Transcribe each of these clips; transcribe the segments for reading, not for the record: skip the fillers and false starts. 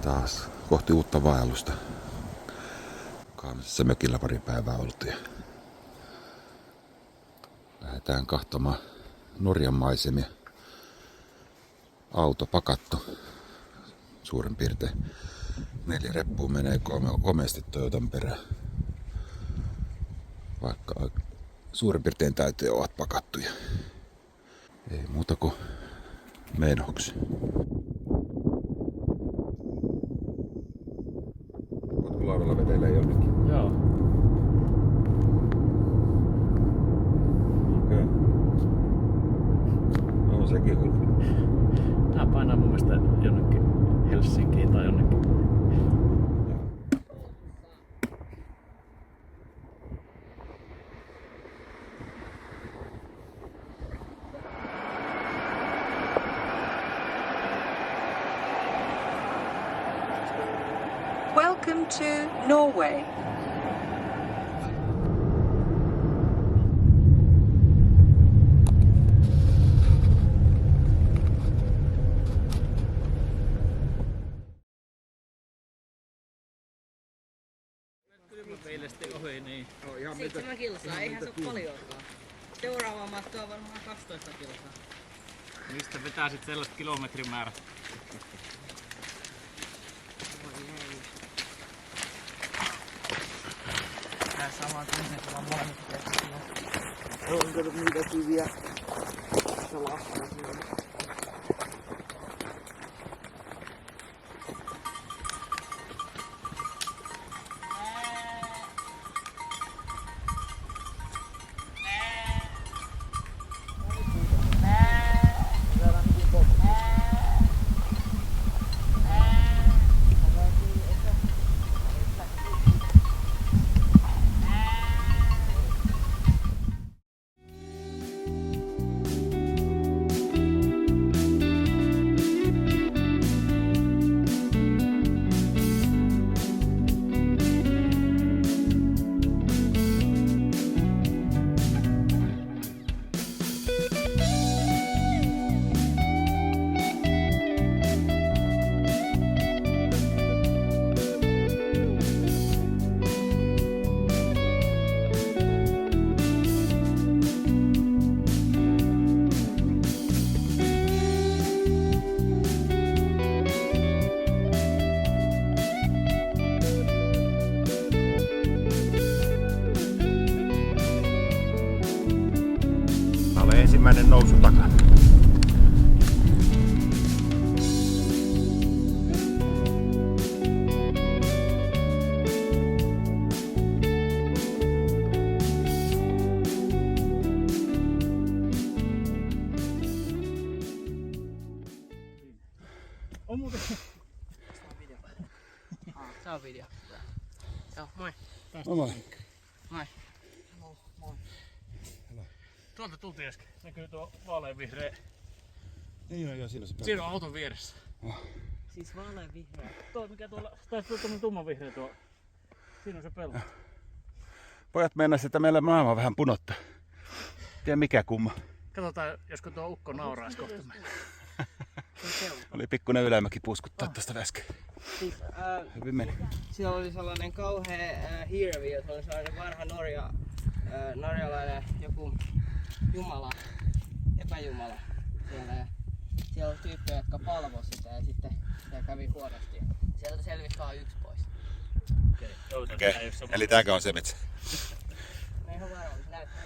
Taas kohti uutta vaellusta. Kaamisessa mökillä pari päivää oltiin. Lähdetään katsomaan Norjan maisemia. Auto pakattu. Suurin piirtein 4 reppua menee komeasti Toyotan perään. Vaikka suurin piirtein täytyy olla pakattuja. Ei muuta kuin menoksi. Voitko laivalla vetelee jonnekin? Joo. Okei. No sekin hullu. Tää painaa mun mielestä jonnekin Helsinkiin tai jonnekin. Welcome to Norway. Kylmäpeilesti ohi, niin. 7 kilsaa, eihän se ole paljonkaan. Seuraava matto on varmaan 12 kilsaa. Mistä vetää sit sellaiset kilometrimäärät? Tää sama tunne, kun on molemmat keskellä. Onko niitä kiviä? Se lastaa siellä. Ensimmäinen nousu takana. On muuten. Se on video. Joo, moi. Moi. Moi. Moi. Tuolta tultiin äsken. Näkyy tuo vaaleanvihreä. Joo, siinä on se Siinä on auton vieressä. Siis vaalean vihreä. Tuo mikä tuolla, taisi tulla tuommoinen tummanvihreä tuo. Siinä on se pelto. Pojat meinasivat, että meillä maailma vähän punottaa. Tiedä mikä kumma. Katsotaan, josko tuo ukko nauraisi kohta meille. Oli pikkuinen ylämäki puuskuttaa tosta äsken. Siis, Hyvin meni. siellä oli sellainen kauhea hirvi, se oli sellainen vanha norjalainen joku jumala, epäjumala siellä. Ja siellä oli tyyppejä, jotka palvoi sitä ja sitten se kävi huonosti. Sieltä selvisi vaan 1 pois. Okei. Eli tääkö on se metsä? No ihan varmaan, se näyttää.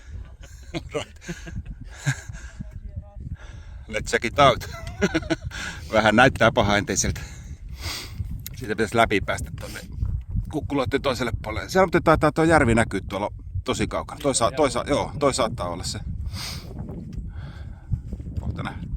Let's check it out. Vähän näyttää pahanteiseltä. Siitä pitäisi läpi päästä tuonne kukkuloiden toiselle puolelle. Siellä taitaa tuo järvi näkyy tuolla tosi kaukana. Toi saattaa olla se. Kohta nähdään.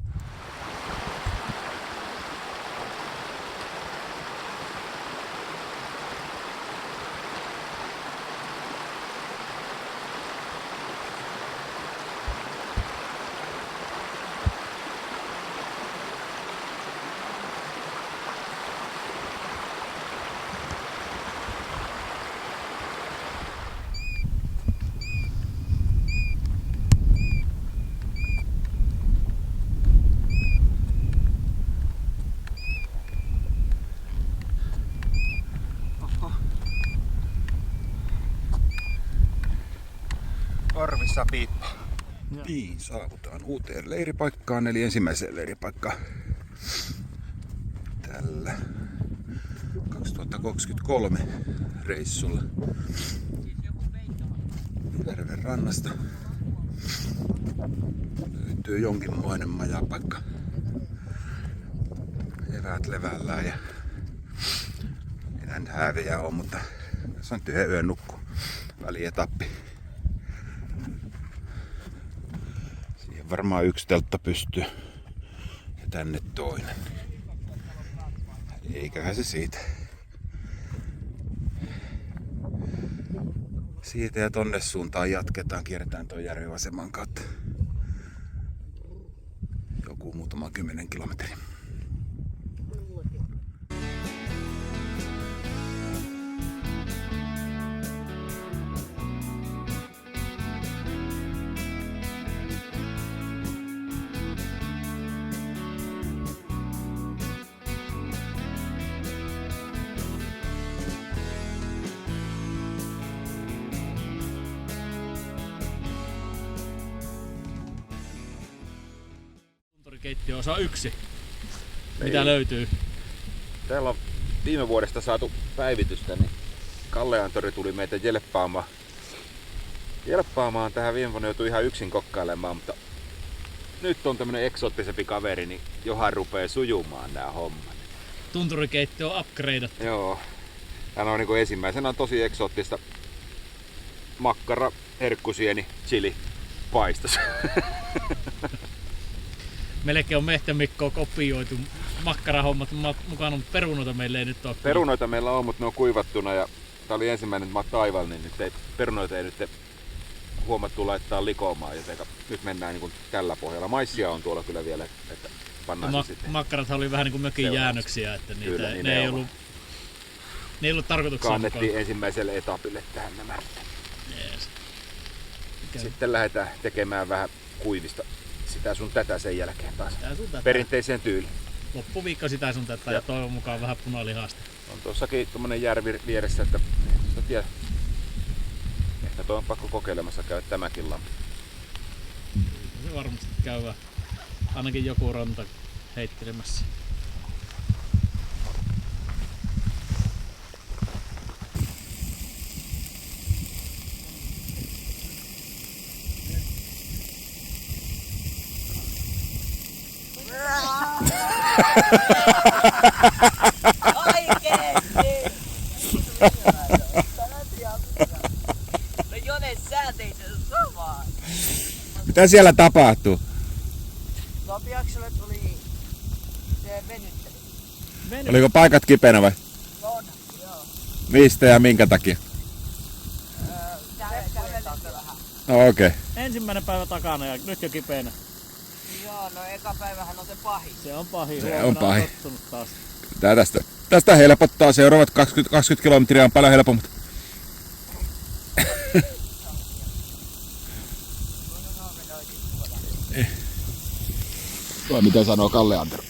Korvissa piippa. Niin, saavutaan uuteen leiripaikkaan, eli ensimmäiseen leiripaikkaan tällä 2023 reissulla järven rannasta. Löytyy jonkinmoinen majapaikka. Eväät levällään ja enää nyt hääviä on, mutta tässä on nyt yhden yön nukku välietappi. Siihen varmaan yksi teltta pystyy ja tänne toinen. Eiköhän se siitä. Siitä ja tonne suuntaan jatketaan, kierretään tuon järven vasemman kautta. Joku muutama 10 kilometriä. Keittiö osa 1. Mitä löytyy? Täällä on viime vuodesta saatu päivitystä, niin Kalleantori tuli meitä jelppaamaan tähän. Viime vuonna joutui ihan yksin kokkailemaan, mutta nyt on tämmönen eksoottisempi kaveri, niin johan rupee sujumaan nää hommat. Tunturikeittiö on upgradeattu. Joo. Täällä on niinku ensimmäisenä on tosi eksoottista makkara, herkkusieni, chili, paistos. Melkein on Mehtämikkoa kopioitu makkarahommat mukana, mutta perunoita meillä ei nyt ole. Perunoita meillä on, mutta ne on kuivattuna ja tää oli ensimmäinen, että mä oon taival, niin perunoita ei nyt huomattu laittaa likoamaan, joten nyt mennään niin kuin tällä pohjalla. Maissia on tuolla kyllä vielä, että pannaan se sitten. Makkarathan oli vähän niin kuin mökin seuraavaksi jäännöksiä, että niitä, kyllä, ne ei ollut tarkoituksena kannettiin mukaan. ensimmäiselle etapille tähän nämä. Jees. Sitten lähdetään tekemään vähän kuivista sitä sun tätä sen jälkeen taas. Tätä. Perinteiseen tyyliin. Loppuviikko sitä sun tätä ja toivon mukaan vähän punalihasta. On tuossakin tommonen järvi vieressä, että tiedä. Ehkä tuo on pakko kokeilemassa käydä tämäkin lampi. Se varmasti käy ainakin joku ranta heittelemässä. Oikeesti! No Jone, sä teit sen samaa. Mitä siellä tapahtuu? Lopiakselle tuli se venyttely. Oliko paikat kipeänä vai? On, joo. Mistä ja minkä takia? Kävelin vähän. No okei. Ensimmäinen päivä takana ja nyt jo kipeänä. Joo, no eka päivähän on se pahin. Se on pahin. Se Huomenna on pahin. tottunut taas. Tää tästä helpottaa. Seuraavat 20 kilometriä on paljon helpommat. Mitä sanoo Kalle Antero?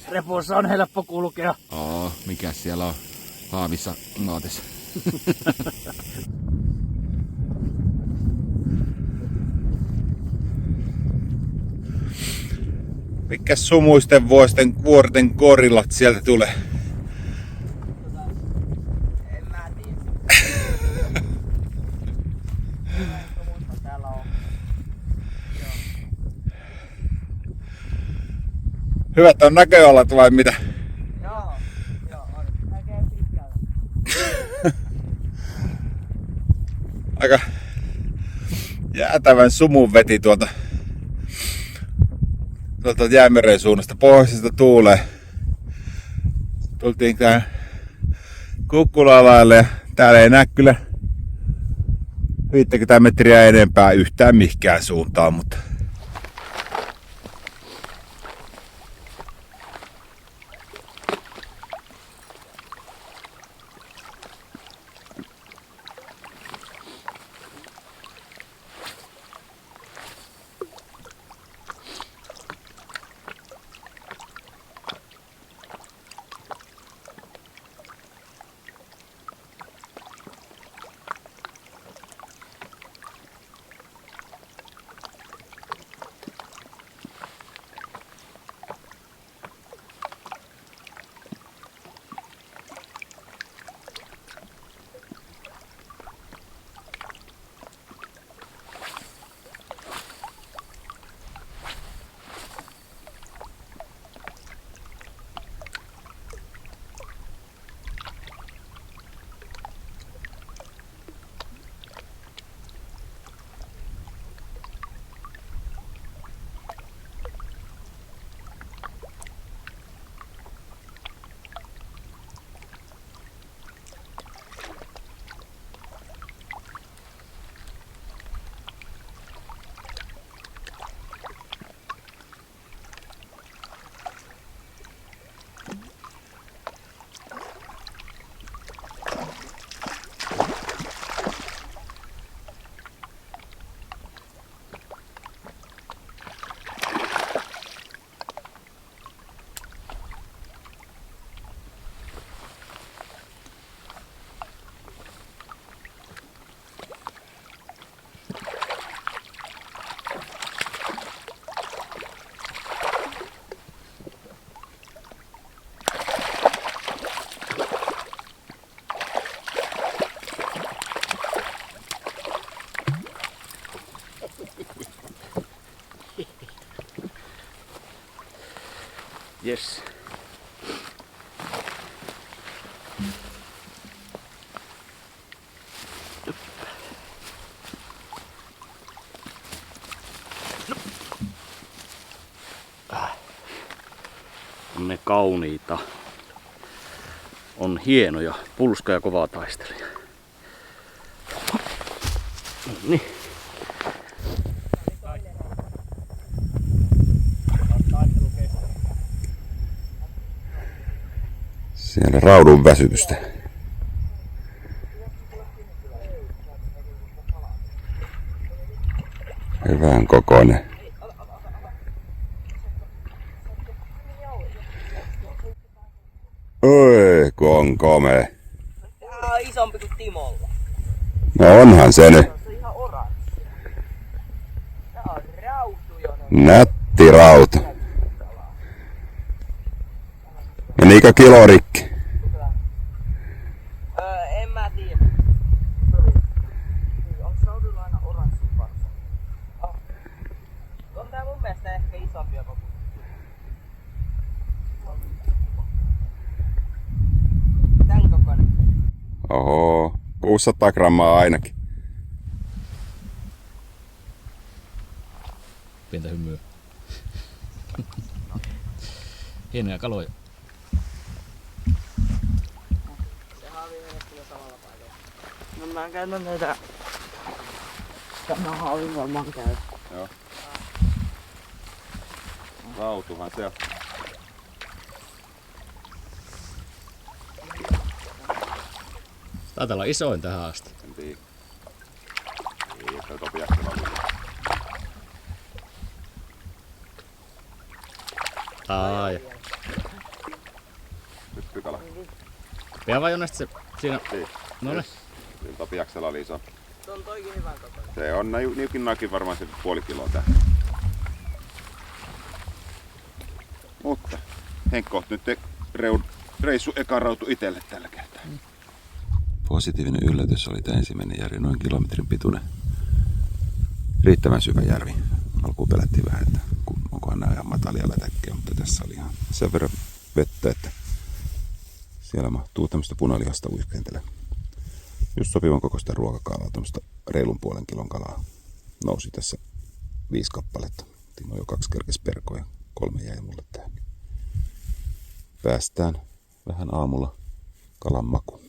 Repussa on helppo kulkea. Mikä siellä on haavissa naatissa? Mikä sumuisten vuorten korillat sieltä tulee? En mä tiedä. Muista täällä on. Hyvät on näköalat vai mitä? Joo, on. Näkee pitkälle. Aika jäätävän sumun veti tuolta Jäämeren suunnasta. Pohjoisesta tuulee. Tultiin tää Kukkula-alalle ja täällä ei näe kyllä 50 metriä enempää yhtään mihinkään suuntaan, mutta Yes. On ne kauniita. On hienoja, pulska ja kovaa taistelija. Niin. Siellä raudun väsytystä. Hyvän kokoinen. Oi, kun on komea. Tää on isompi kuin Timolla. No onhan se nyt. Se on ihan oranssi. Tää on rautujonen. Nätti rauta. Menikö kilo rikki? En mä tiedä. Onko raudulla aina oranssi varsa? On tää mun mielestä ehkä isompi jopa kuin... Tän kokoinen. Oho, 600 grammaa ainakin. Pientä hymyä. Hienoja kaloja. Sehän on viimeinen kyllä samalla paikalla. No mä käytän näitä... Tämä haavi varmaan käy. Joo. Rautuhan se on. Taitaa olla isoin tähän asti. En tiedä. Ei, että Topi Jäkkelä oli. Ai. Pyppykala. Pian vai Jonne se siinä? Niin. No niin. Kyllä Topi Jäkkelä oli iso. Se on toikin hyvän kokoinen. Se on niukin varmaan se puoli kiloa tää. Mutta Henkko, nyt reissu eka rautu itselle tällä kertaa. Positiivinen yllätys oli tämä ensimmäinen järvi, noin kilometrin pituinen. Riittävän syvä järvi. Alkuun pelättiin vähän, että onkohan nämä ihan matalia lätäkkiä, mutta tässä oli ihan sen verran vettä, että siellä mahtuu tämmöistä punalihasta uiskentele. Just sopivan kokoista ruokakalaa, tämmöistä reilun puolen kilon kalaa nousi tässä 5 kappaletta. Timo jo 2 kerkes perkoa ja 3 jäi mulle tähän. Päästään vähän aamulla kalan makuun.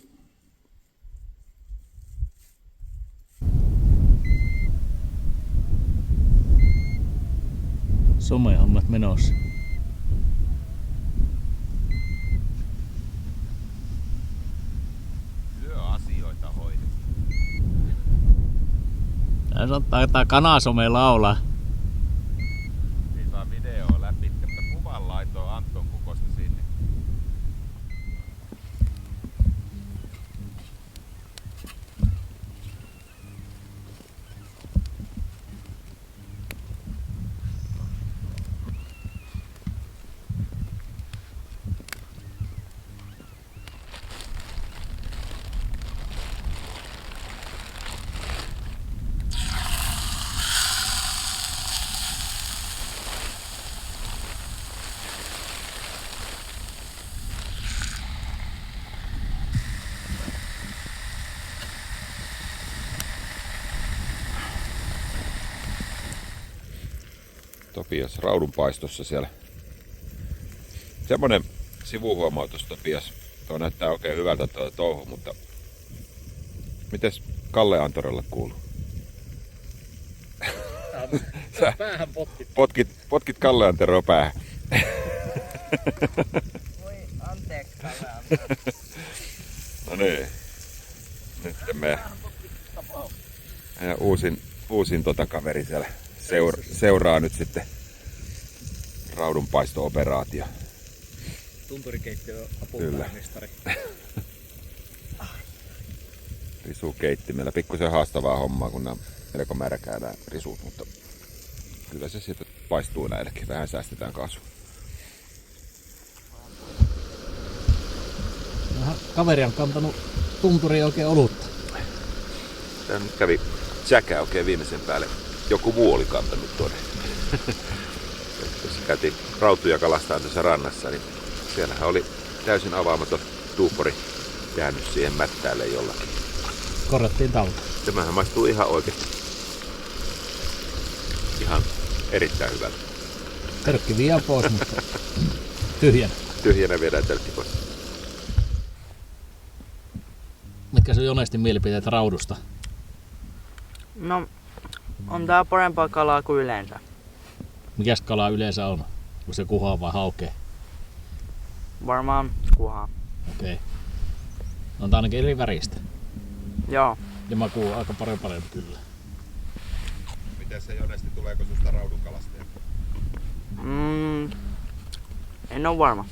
Somehommat menossa. Työasioita hoidettiin. Tää saattaa tää kanasome laulaa. Ei saa videoa läpi, mutta kuvan laitoin Anton kukosta sinne. Topias raudunpaistossa siellä. Semmonen sivuhuomautus, Topias. Tuo näyttää oikein hyvältä tuo touhu, mutta mites Kalle Antorella kuuluu? Päähän potkit. Potkit Kalle Anteroa päähän. Voi anteeksi Kalle. No niin. Nyt meidän uusin kaveri siellä seuraa nyt sitten raudunpaisto-operaatio. Tunturikeittiö Kyllä. apupäämestari. Risukeittimellä. Pikkusen haastavaa hommaa, kun nämä melko märkää nämä risut, mutta kyllä se sieltä paistuu näillekin. Vähän säästetään kaasua. Kaveri on kantanut tunturiin oikein olutta. Tää nyt kävi säkää oikein viimeisen päälle. Joku muu oli kantanut tuonne. käytiin rautuja kalastaan tässä rannassa, niin siellähän oli täysin avaamaton tuuppori jäänyt siihen mättäälle jollakin. Korjattiin tauta. Tämähän maistuu ihan oikeesti. Ihan erittäin hyvältä. Törkki vie pois, mutta tyhjänä. Tyhjänä viedään tölkki pois. Mitkä sun Jonestin mielipiteet raudusta? No, on tää parempaa kalaa kuin yleensä. Mikäs kala yleensä on? Onko se kuhaa vai haukea? Varmaan kuhaa. Okei. On tää ainakin eri väristä. Joo. Ja makuu aika parempi kyllä. Miten se Jonesti, tuleeko susta raudun kalastaja? En oo varma.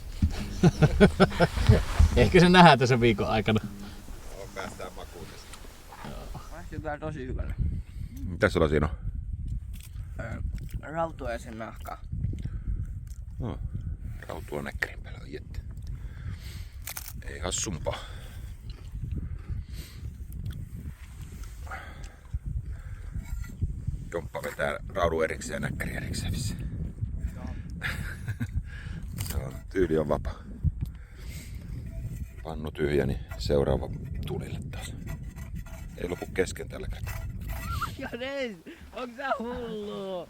Ehkä se nähdään tässä viikon aikana. Päästään makuun tästä. Maistuu kyllä tosi hyvälle. Mitäs sulla siinä on? Rautua ja sen nahkaa. No, rautua näkkärin päällä on jättä. Ei hassumpaa. Jomppa vetää raudun erikseen ja näkkäri erikseen. Se on, tyyli on vapaa. Pannu tyhjä, niin seuraava tulille taas. Ei lopu kesken tällä kertaa. Jones, onks sä hullu?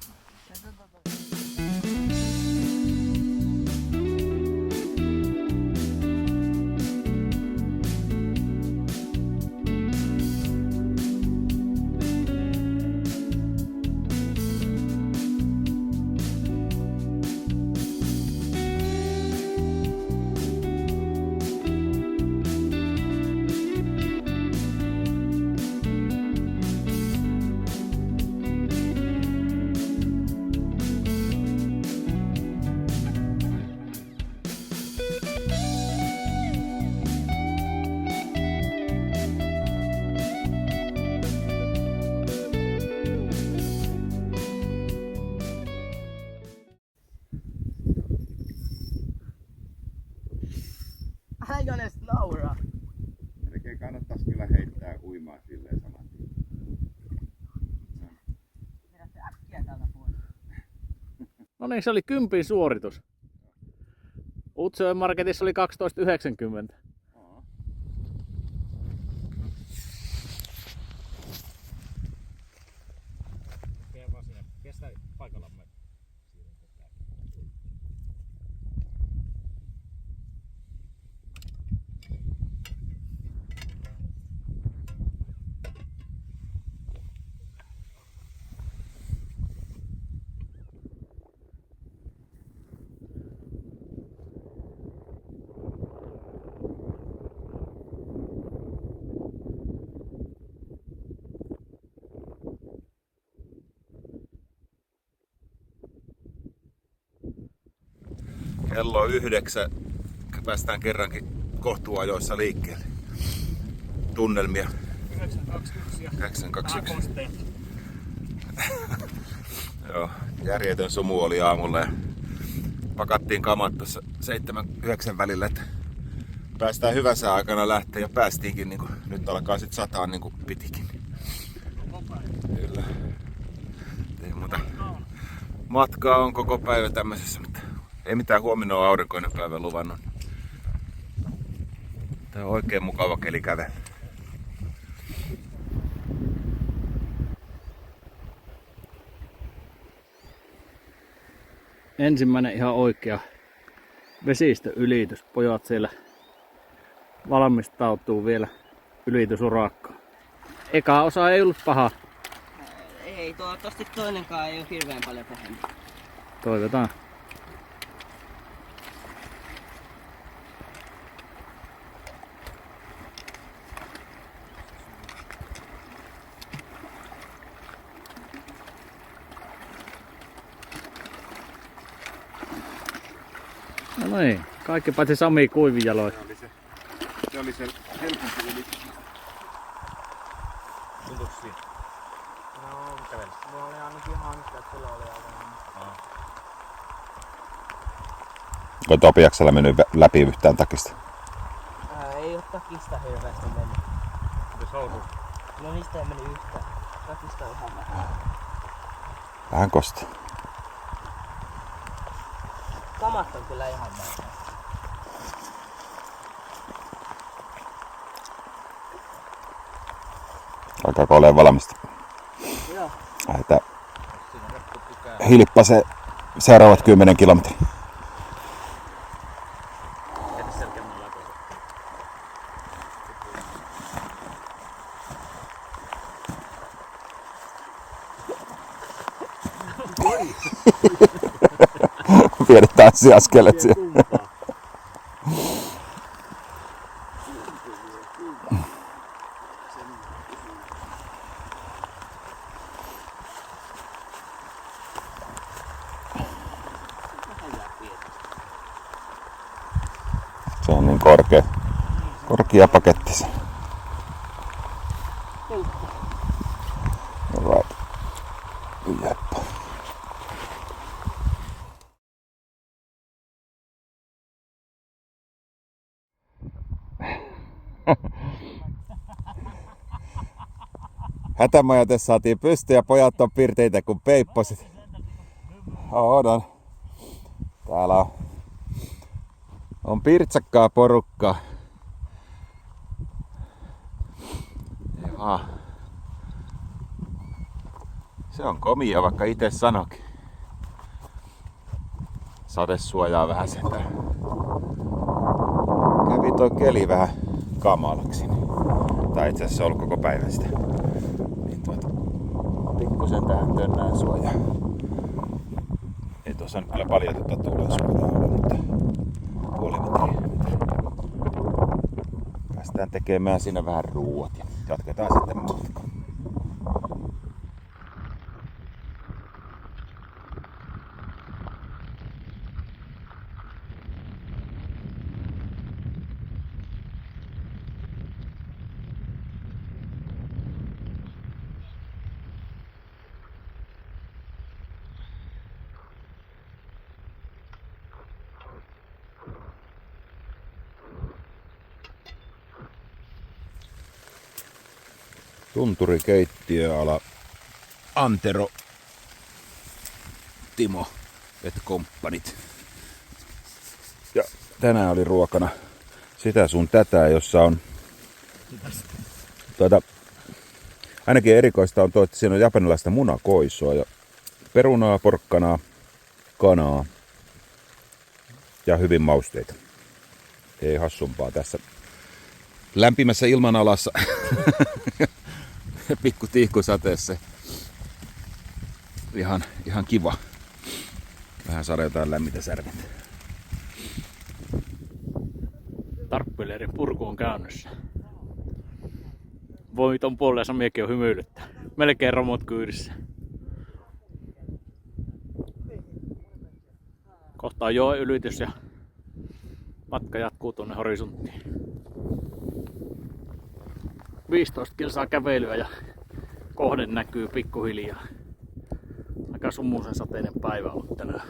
Jones nauraa. Melkein kannattaisi kyllä heittää uimaa silleen saman tien. Vedä se äkkiä täältä pois. No niin, se oli 10 suoritus. Utsjoen Marketissa oli 12,90. Kestä paikallamme. Kello on 9. Päästään kerrankin kohtuuajoissa liikkeelle. Tunnelmia. 9.21. Joo, järjetön sumu oli aamulla ja pakattiin kamat tuossa 7-9 välillä, että päästään hyvän sään aikana lähteä ja päästiinkin, niin kuin, nyt alkaa sitten sataa niin kuin pitikin. Kyllä. Ei muuta. Matkaa on koko päivä tämmöisessä, mutta ei mitään, huomenna on aurinkoinen päivä luvannut. Tää on oikein mukava keli kävellä. Ensimmäinen ihan oikea vesistöylitys. Pojat siellä valmistautuu vielä ylitysurakkaan. Eka osa ei ollut paha. Ei, toivottavasti toinenkaan ei ole hirveän paljon pahempi. Toivotaan. No niin, kaikki paitsi Sami kuivijaloin. Se oli se helpompi ylitys. Tuntuuko siinä? No, kävellä. Mulla oli ainakin hankkia, että sulla oli aivan. Onko Topiaksella mennyt läpi yhtään takista? Ei oo takista hirveästi mennyt. Mites housuus? No niistä ei mennyt yhtään. Takista on ihan vähän. Vähän kosta. Kamat on kyllä ihan näin. Alkaako olemaan valmista? Joo. Lähdetään Hilppaseen seuraavat 10 kilometriä. Pienet tanssiaskelet siellä. Se on niin korkea paketti se. Alright. Jep. Hätämajoite saatiin pystyyn ja pojat on pirteitä kuin peipposit. Odotan. Täällä on pirtsakkaa porukkaa. Jaha. Se on komia, vaikka itse sanokin. Sadesuojaa vähän sitä. Kävi toi keli vähän kamalaksi. Tai itse asiassa ollut koko päivän sitä. Niin pikkusen tähän tönnään suojaa. Ei tuossa nyt kyllä paljon tuulen suojaa ole, mutta puoli metriä. Päästään tekemään siinä vähän ruuat ja jatketaan sitten matkaa. Tunturikeittiöala Antero, Timo et komppanit. Ja tänään oli ruokana sitä sun tätä, jossa on ainakin erikoista on että siinä on japanilaista munakoisoa ja perunaa, porkkanaa, kanaa ja hyvin mausteita. Ei hassumpaa tässä lämpimässä ilmanalassa. Pikku tihkusateessa. Ihan kiva. Vähän saada jotain lämmintä särmintä. Tarppeleiden purku on käynnissä. Voi ton puolella miekin on hymyilyttää. Melkein romut kyydissä. Kohta on joen ylitys ja matka jatkuu tuonne horisonttiin. 15 kilsaa kävelyä ja kohde näkyy pikkuhiljaa. Aika sumuisen sateinen päivä on ollut tänään.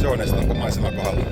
Joonesta, onko maisema kohdalla?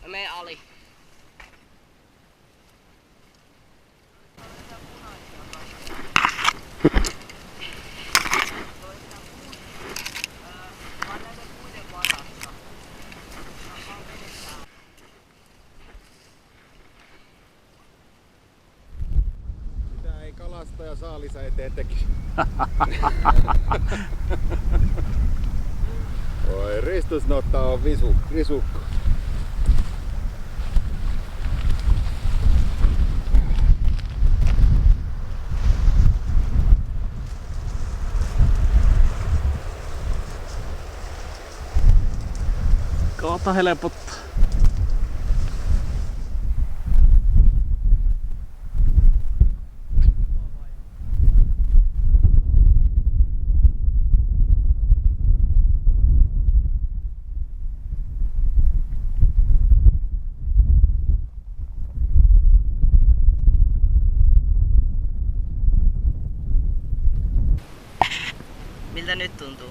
Mä menen ali. Mitä ei kalastaja saa lisää eteen tekisi. Oi, ristusnotta on risukko. Kohta helpottaa. Miltä nyt tuntuu?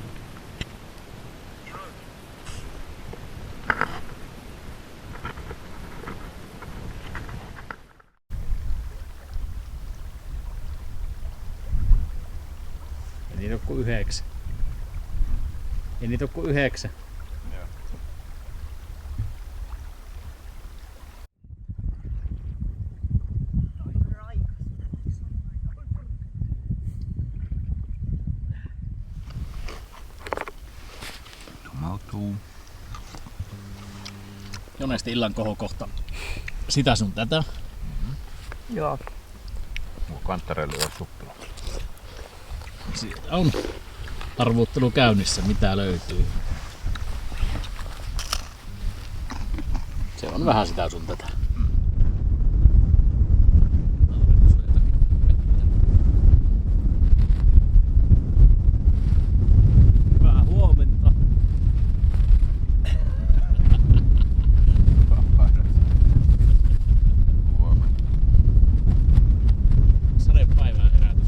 Ei niitä oo kuin 9. Ei niitä oo kuin 9. Lumautuu. Jonesti illan kohokohta. Sitä sun tätä. Joo. Kanttarelli on suppila. On arvuuttelu käynnissä, mitä löytyy. Se on vähän sitä sun tätä. Hyvää huomenta. Sadepäivän herätys.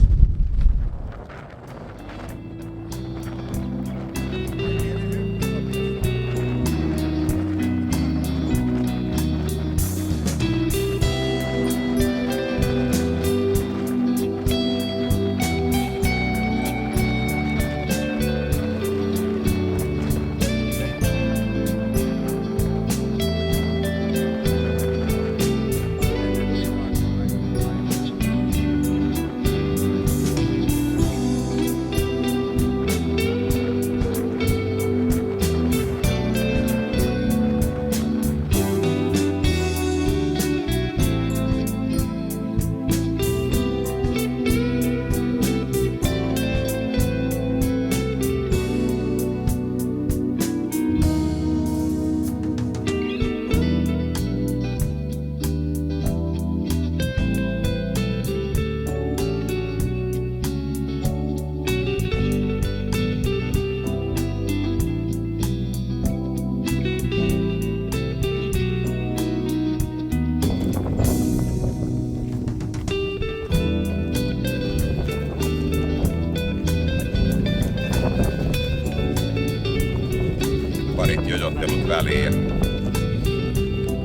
Parit jojottelut väliin ja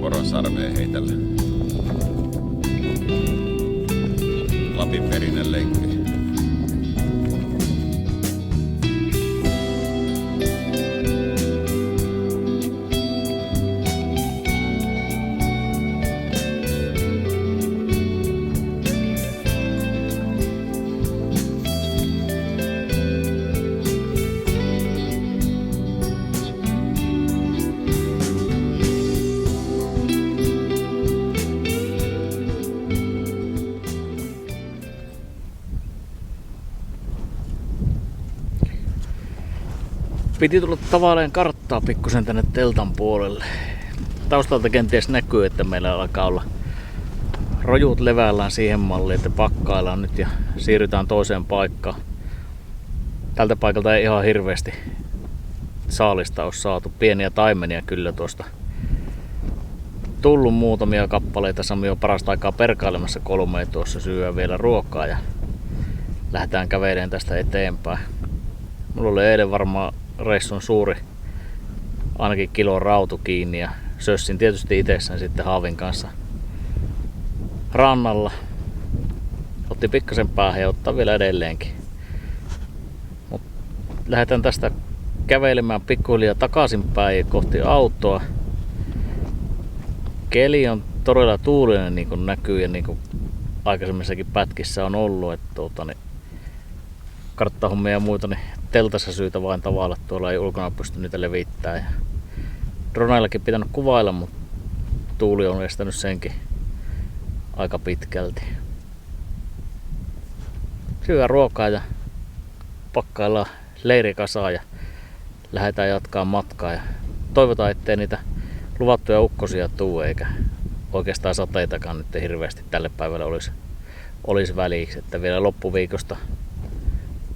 poronsarveen heitellä. Lapin perinen lenkki. Piti tulla tavallaan karttaa pikkusen tänne teltan puolelle. Taustalta kenties näkyy, että meillä alkaa olla rojut levällään siihen malliin, että pakkaillaan nyt ja siirrytään toiseen paikkaan. Tältä paikalta ei ihan hirveästi saalista ole saatu. Pieniä taimenia kyllä tuosta tullut muutamia kappaleita. Sami on parasta aikaa perkailemassa 3 tuossa, syödään vielä ruokaa ja lähdetään kävelemään tästä eteenpäin. Mulla oli eilen varmaan reissun suuri, ainakin kilon rautu kiinni ja sössin tietysti itsessään sitten haavin kanssa rannalla. Otti pikkasen päähän ja ottaa vielä edelleenkin. Mut lähdetään tästä kävelemään pikkuhiljaa takaisinpäin kohti autoa. Keli on todella tuulinen, niin kuin näkyy ja niin kuin aikaisemmissakin pätkissä on ollut. Että karttahommia ja muuta, niin teltassa syytä vain tavalla. Tuolla ei ulkona pysty niitä levittämään. Ja droneillakin pitänyt kuvailla, mutta tuuli on estänyt senkin aika pitkälti. Syödään ruokaa ja pakkaillaan leirikasaa ja lähdetään jatkaa matkaa. Ja toivotaan, ettei niitä luvattuja ukkosia tule eikä oikeastaan sateitakaan nyt hirveästi tälle päivälle olisi väliksi. Että vielä loppuviikosta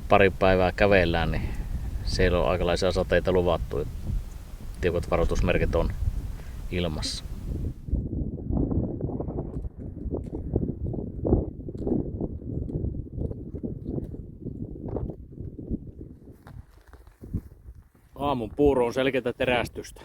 pari päivää kävellään, niin siellä on aikalaisia sateita luvattu. Tiukat varoitusmerkit on ilmassa. Aamun puuro on selkeätä terästystä.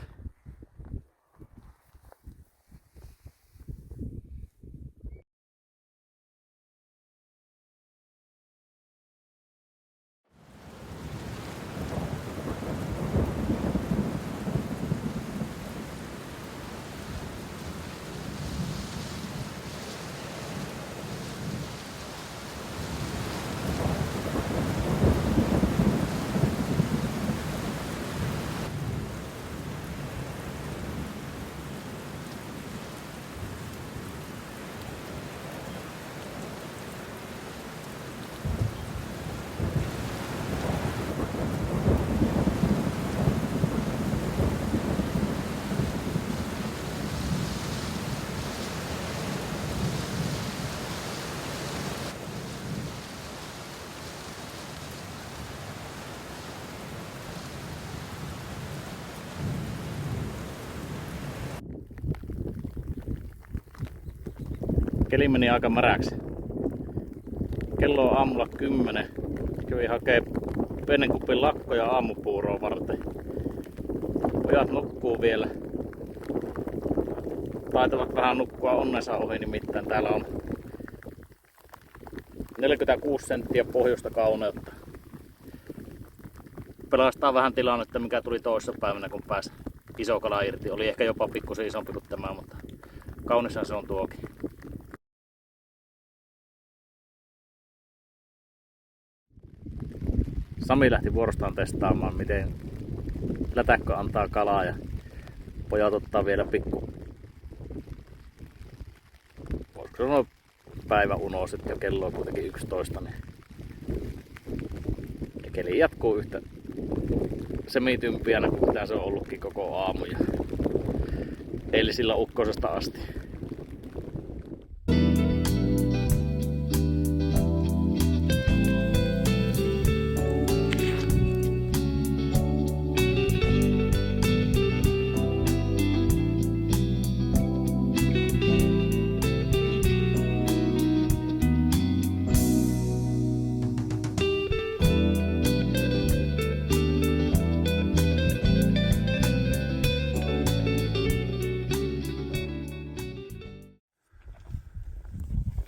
Keli meni aika märäksi. Kello on aamulla 10. Kävin hakee venenkupin lakkoja aamupuuroa varten. Pojat nukkuu vielä. Taitavat vähän nukkua onnensa ohi, nimittäin täällä on 46 senttiä pohjoista kauneutta. Pelastaa vähän tilannetta, mikä tuli toisessa päivänä, kun pääsi iso kala irti. Oli ehkä jopa pikkusen isompi kuin tämä, mutta kaunishan se on tuokin. Sami lähti vuorostaan testaamaan, miten lätäkkö antaa kalaa ja pojat ottaa vielä voisiko sanoa päiväuno sitten jo, kello on kuitenkin 11. Niin. Ja keli jatkuu yhtä semitympiänä kuin mitä se on ollutkin koko aamu ja eilisillä ukkosesta asti.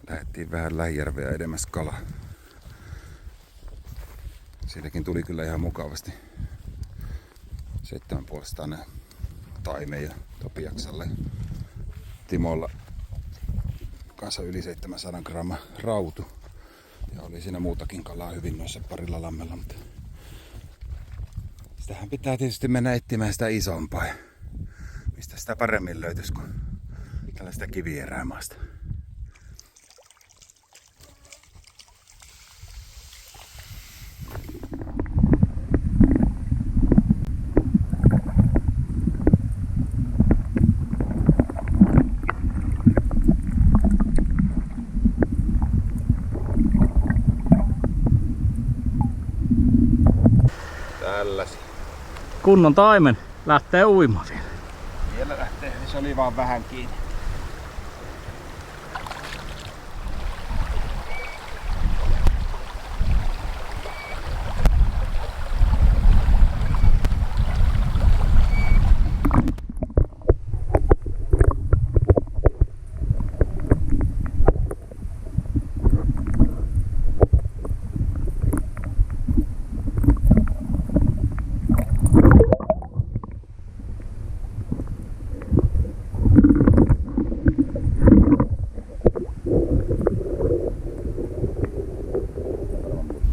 Lähdettiin vähän Lähijärveä edemmäs kalaa. Sielläkin tuli kyllä ihan mukavasti 7,5 taime ja Topiaksalle Timolla kanssa yli 700 grammaa rautu. Ja oli siinä muutakin kalaa hyvin noissa parilla lammella, mutta sitähän pitää tietysti mennä etsimään sitä isompaa. Mistä sitä paremmin löytyisi kuin tällaista kivierämaasta. Tälläsi. Kunnon taimen lähtee uimaan vielä. Vielä lähtee, se oli vaan vähän kiinni.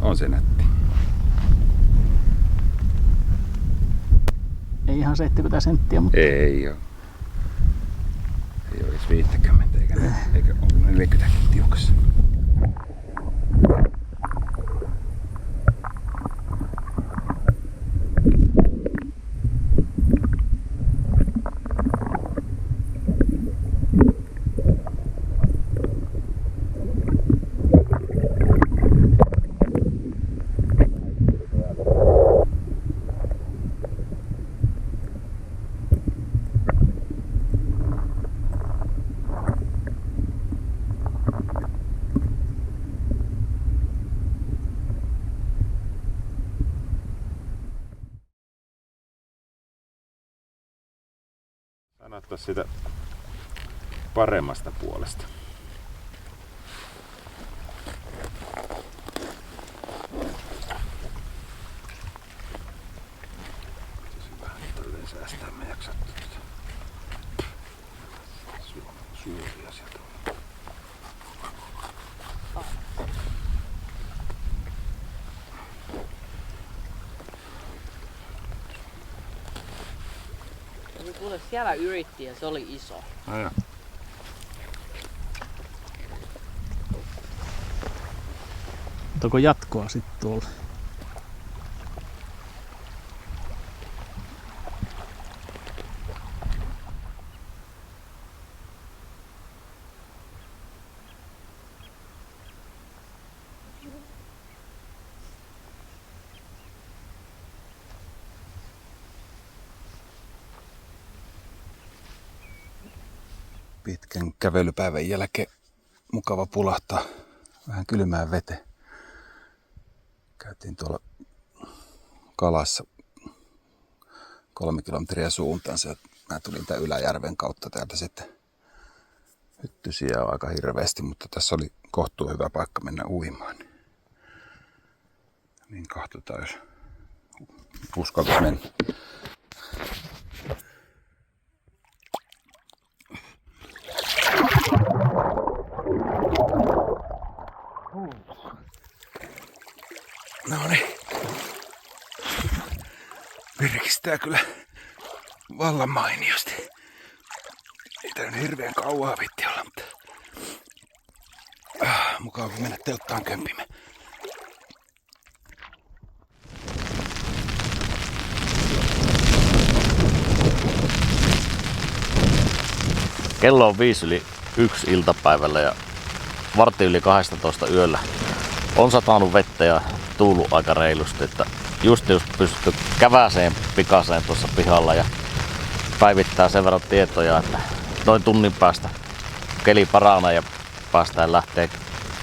On se nätti. Ei ihan 70 senttiä, mutta Ei oo. Ei oo edes 50 eikä ollut 40 tiukassa. Sanotko sitä paremmasta puolesta? Vähän tälleen säästää me jaksattu. Suuria sieltä. Kuule, siellä yritti ja se oli iso. Aja. onko jatkoa sitten tuolla? Pitkän kävelypäivän jälkeen mukava pulahtaa vähän kylmään veteen. Käytiin tuolla kalassa 3 kilometriä suuntaansa. Mä tulin tän Yläjärven kautta täältä sitten. Hyttysiä on aika hirveästi, mutta tässä oli kohtuu hyvä paikka mennä uimaan. Niin katsotaan, jos uskaltais mennä. No niin. Virkistää kyllä vallan mainiosti. Ei tää nyt hirveän kauaa vitti olla, mutta mukava mennä telttaan kömpimään. Kello on 5:01 iltapäivällä ja 1:15 yöllä. On satanut vettä ja tuullut aika reilusti, että just pystytty käväseen pikaseen tuossa pihalla ja päivittää sen verran tietoja, että noin tunnin päästä keli paranee ja päästään lähteä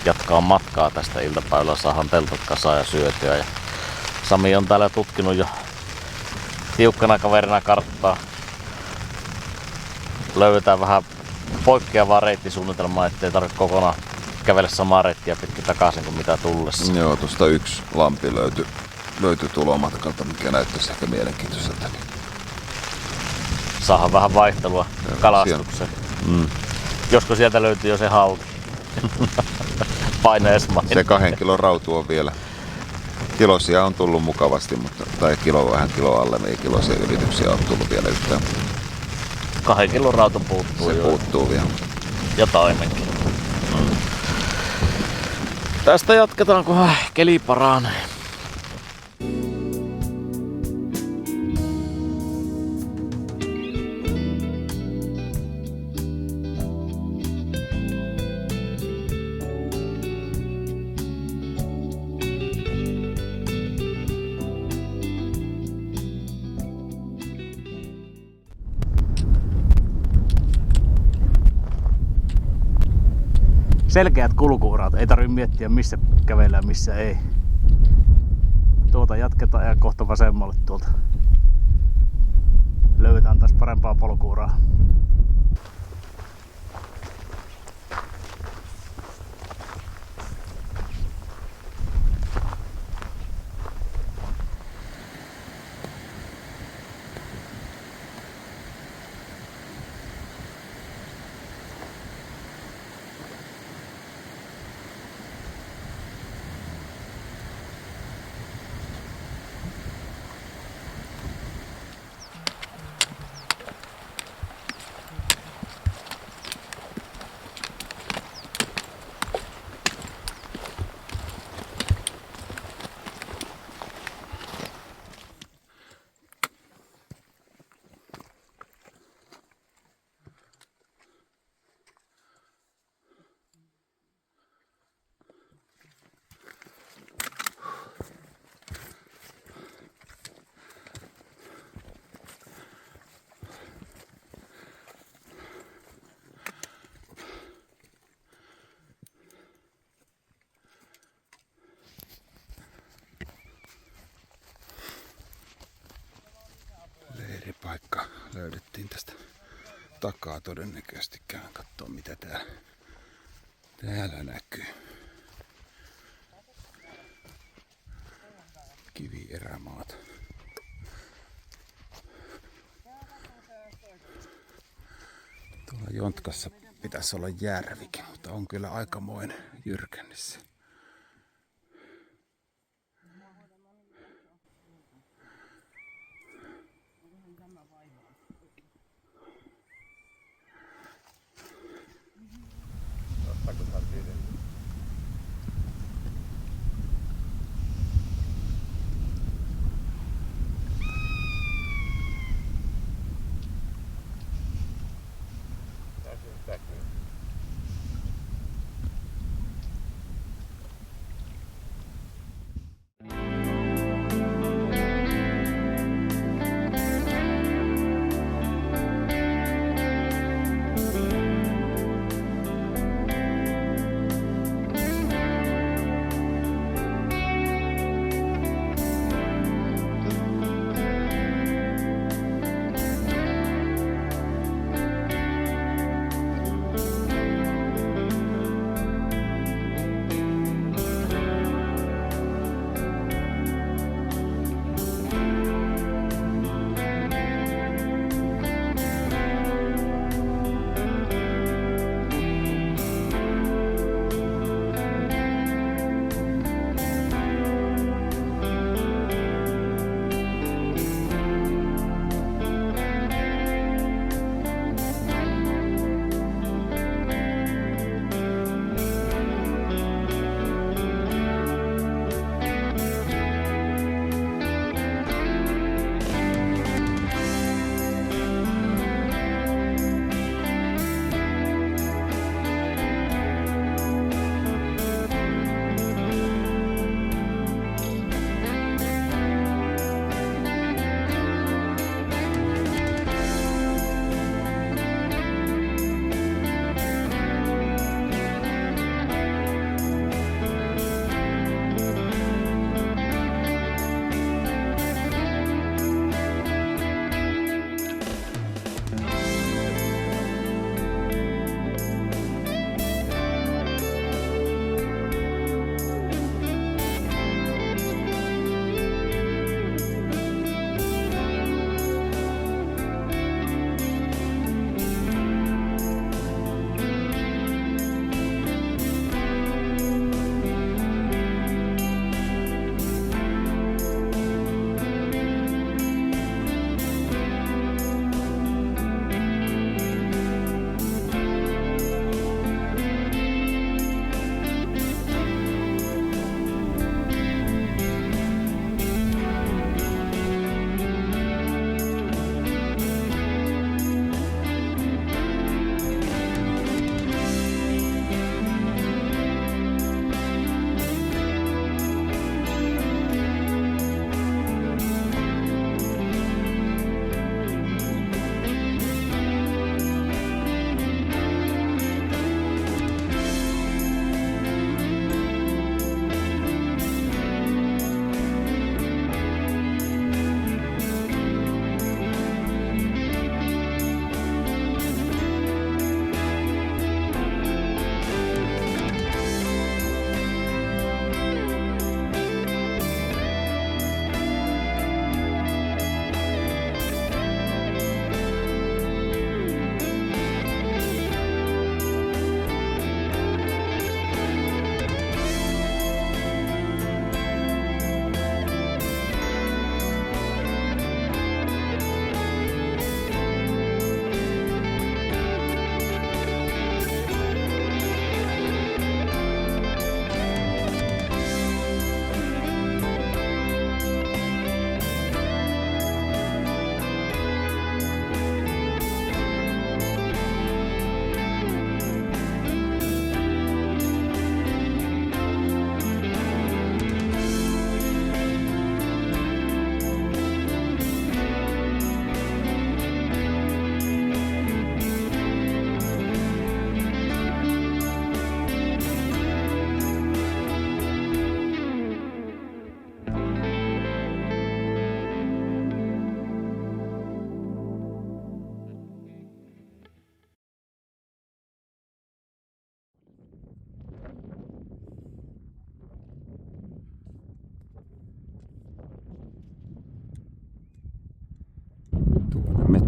jatkaa matkaa tästä iltapäivällä. Saadaan teltat kasaan ja syötyä. Ja Sami on täällä tutkinut jo tiukkana kaverina karttaa. Löydetään vähän poikkeavaa reittisuunnitelmaa, ettei tarvitse kokonaan kävele samaa reittiä pitkin takaisin kuin mitä tullessa. Joo, tuosta yksi lampi löytyi tulomatkalta, mikä näyttäisi ehkä mielenkiintoiselta. Saadaan vähän vaihtelua kalastukseen. Josko sieltä löytyy jo se hauki. Paineesmainen. Se 2 kilon rautu on vielä. Kilosia on tullut mukavasti, mutta tai vähän kilo alle, ei kilosia ylityksiä ole tullut vielä yhtään. 2 kilon rauta puuttuu. Se jo. puuttuu vielä. Ja taimenkin. Tästä jatketaan, kunhan keli paranee. selkeät kulkuurat. Ei tarvitse miettiä missä kävellään, missä ei. Tuota jatketaan ja kohta vasemmalle tuolta. Löydetään taas parempaa polkuuraa. Leiripaikka löydettiin tästä takaa todennäköisesti. Käyn kattoo mitä täällä näkyy. Kivierämaat. Tuolla Jontkassa pitäisi olla järvikin, mutta on kyllä aikamoinen jyrkännissä.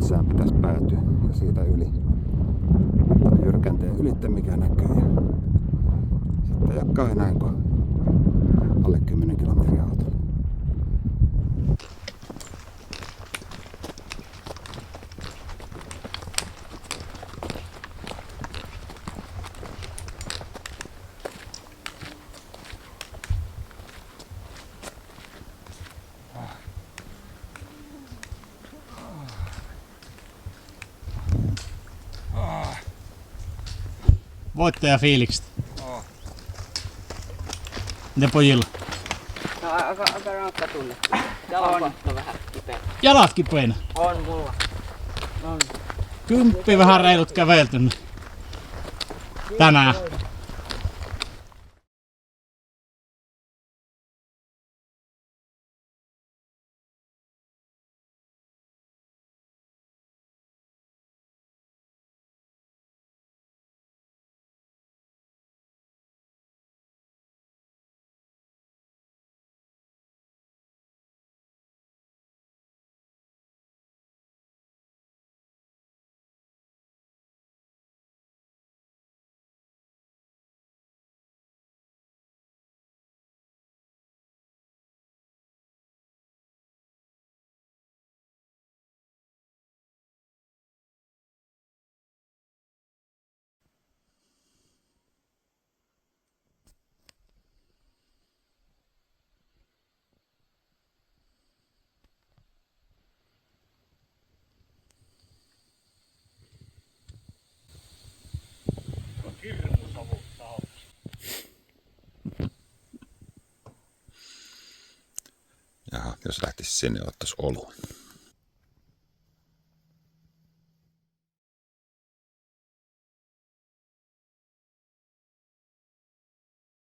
metsään pitäisi päätyä ja siitä yli. Tai Jyrkänteen ylittä mikä näkyy. Ja sitten jatkaa enää kuin alle 10 kilometriä autolla. Voittajafiilikset. Miten pojilla? No, aika rankka tunne. Jalanpahto vähän kipeä. Jalat kipeänä. On mulla. On. 10 vähän reilut kävelty tänään. Jaha, jos lähtisi sinne, ottaisi oluen.